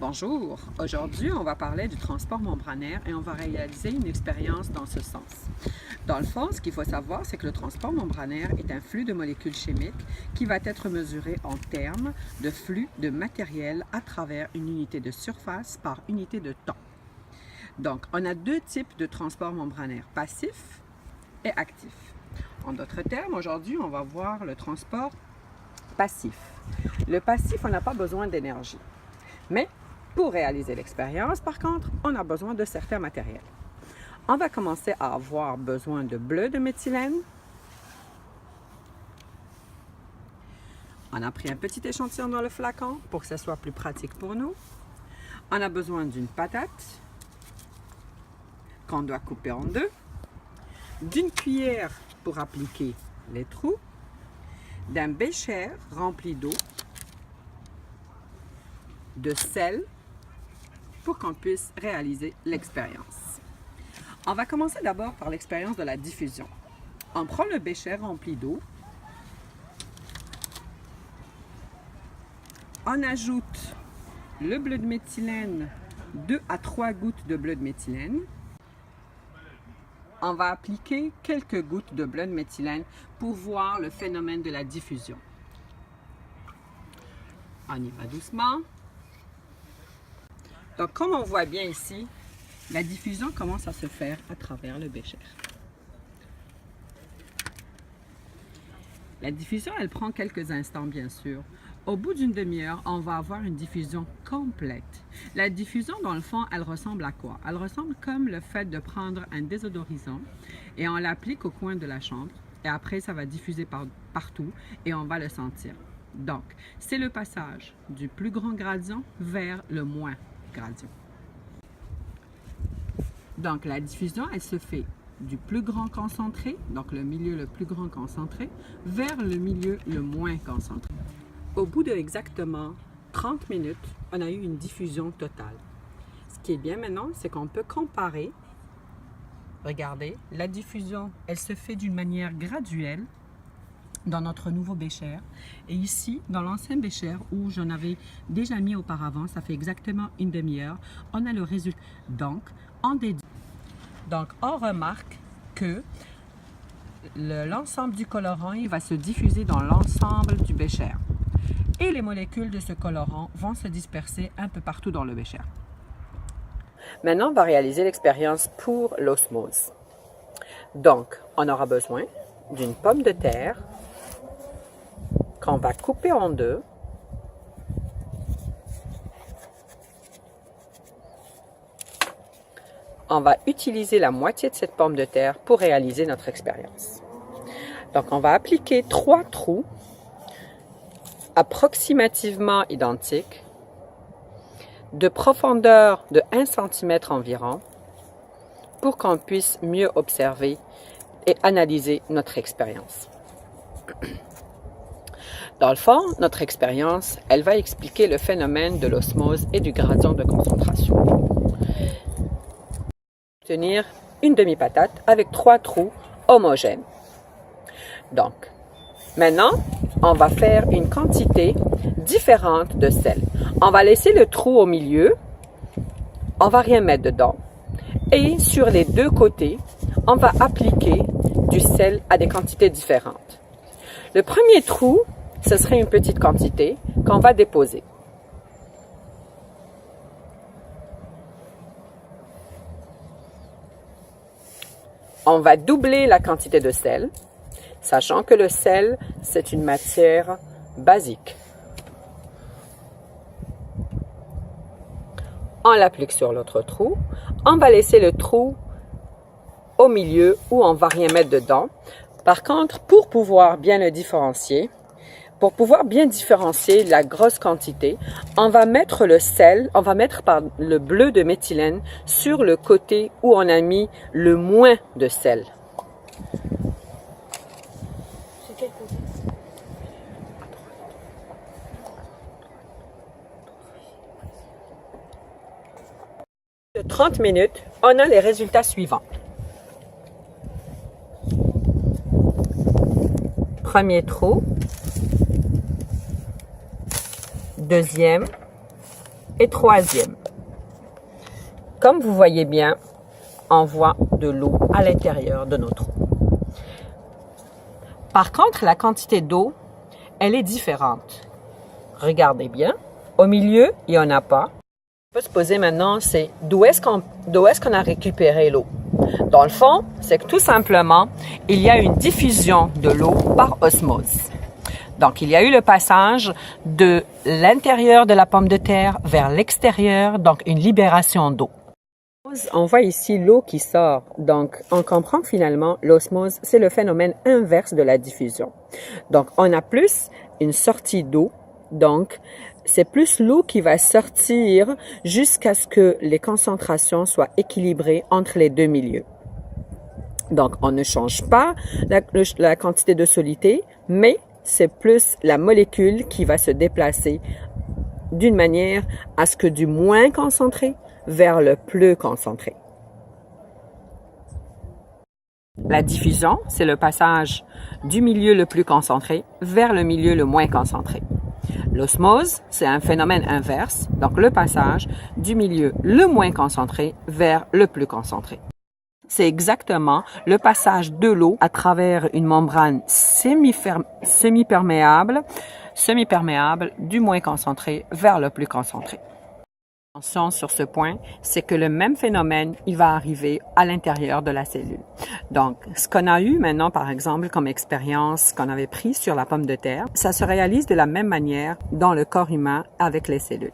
Bonjour, aujourd'hui on va parler du transport membranaire et on va réaliser une expérience dans ce sens. Dans le fond, ce qu'il faut savoir, c'est que le transport membranaire est un flux de molécules chimiques qui va être mesuré en termes de flux de matériel à travers une unité de surface par unité de temps. Donc, on a deux types de transport membranaire, passif et actif. En d'autres termes, aujourd'hui, on va voir le transport passif. Le passif, on n'a pas besoin d'énergie. Mais pour réaliser l'expérience, par contre, on a besoin de certains matériels. On va commencer à avoir besoin de bleu de méthylène. On a pris un petit échantillon dans le flacon pour que ce soit plus pratique pour nous. On a besoin d'une patate qu'on doit couper en deux, d'une cuillère pour appliquer les trous, d'un bécher rempli d'eau, de sel pour qu'on puisse réaliser l'expérience. On va commencer d'abord par l'expérience de la diffusion. On prend le bécher rempli d'eau, on ajoute le bleu de méthylène, 2 à 3 gouttes de bleu de méthylène. On va appliquer quelques gouttes de bleu de méthylène pour voir le phénomène de la diffusion. On y va doucement. Donc, comme on voit bien ici, la diffusion commence à se faire à travers le bécher. La diffusion, elle prend quelques instants, bien sûr. Au bout d'une demi-heure, on va avoir une diffusion complète. La diffusion, dans le fond, elle ressemble à quoi? Elle ressemble comme le fait de prendre un désodorisant et on l'applique au coin de la chambre. Et après, ça va diffuser partout et on va le sentir. Donc, c'est le passage du plus grand gradient vers le moins gradient. Donc, la diffusion, elle se fait du plus grand concentré, donc le milieu le plus grand concentré, vers le milieu le moins concentré. Au bout de exactement 30 minutes, on a eu une diffusion totale. Ce qui est bien maintenant, c'est qu'on peut comparer. Regardez, la diffusion, elle se fait d'une manière graduelle dans notre nouveau bécher. Et ici, dans l'ancien bécher où j'en avais déjà mis auparavant, ça fait exactement une demi-heure, on a le résultat. Donc, on remarque que l'ensemble du colorant il va se diffuser dans l'ensemble du bécher. Et les molécules de ce colorant vont se disperser un peu partout dans le bécher. Maintenant, on va réaliser l'expérience pour l'osmose. Donc, on aura besoin d'une pomme de terre qu'on va couper en deux. On va utiliser la moitié de cette pomme de terre pour réaliser notre expérience. Donc, on va appliquer 3 trous approximativement identiques, de profondeur de 1 cm environ, pour qu'on puisse mieux observer et analyser notre expérience. Dans le fond, notre expérience, elle va expliquer le phénomène de l'osmose et du gradient de concentration. Obtenir une demi-patate avec 3 trous homogènes. Donc, maintenant, on va faire une quantité différente de sel. On va laisser le trou au milieu, on va rien mettre dedans. Et sur les deux côtés, on va appliquer du sel à des quantités différentes. Le premier trou, ce serait une petite quantité qu'on va déposer. On va doubler la quantité de sel, sachant que le sel, c'est une matière basique. On l'applique sur l'autre trou. On va laisser le trou au milieu où on ne va rien mettre dedans. Par contre, pour pouvoir bien le différencier, pour pouvoir bien différencier la grosse quantité, on va mettre le sel, on va mettre le bleu de méthylène sur le côté où on a mis le moins de sel. C'est quel côté? De 30 minutes, on a les résultats suivants. Premier trou. Deuxième. Et troisième, comme vous voyez bien, on voit de l'eau à l'intérieur de notre eau. Par contre, la quantité d'eau, elle est différente. Regardez bien. Au milieu, il n'y en a pas. On peut se poser maintenant, c'est d'où est-ce qu'on a récupéré l'eau? Dans le fond, c'est que tout simplement, il y a une diffusion de l'eau par osmose. Donc, il y a eu le passage de l'intérieur de la pomme de terre vers l'extérieur, donc une libération d'eau. On voit ici l'eau qui sort. Donc, on comprend que finalement, l'osmose, c'est le phénomène inverse de la diffusion. Donc, on a plus une sortie d'eau. Donc, c'est plus l'eau qui va sortir jusqu'à ce que les concentrations soient équilibrées entre les deux milieux. Donc, on ne change pas la quantité de solidité, mais c'est plus la molécule qui va se déplacer d'une manière à ce que du moins concentré vers le plus concentré. La diffusion, c'est le passage du milieu le plus concentré vers le milieu le moins concentré. L'osmose, c'est un phénomène inverse, donc le passage du milieu le moins concentré vers le plus concentré. C'est exactement le passage de l'eau à travers une membrane semi-perméable du moins concentré vers le plus concentré. Attention sur ce point, c'est que le même phénomène, il va arriver à l'intérieur de la cellule. Donc, ce qu'on a eu maintenant, par exemple, comme expérience qu'on avait pris sur la pomme de terre, ça se réalise de la même manière dans le corps humain avec les cellules.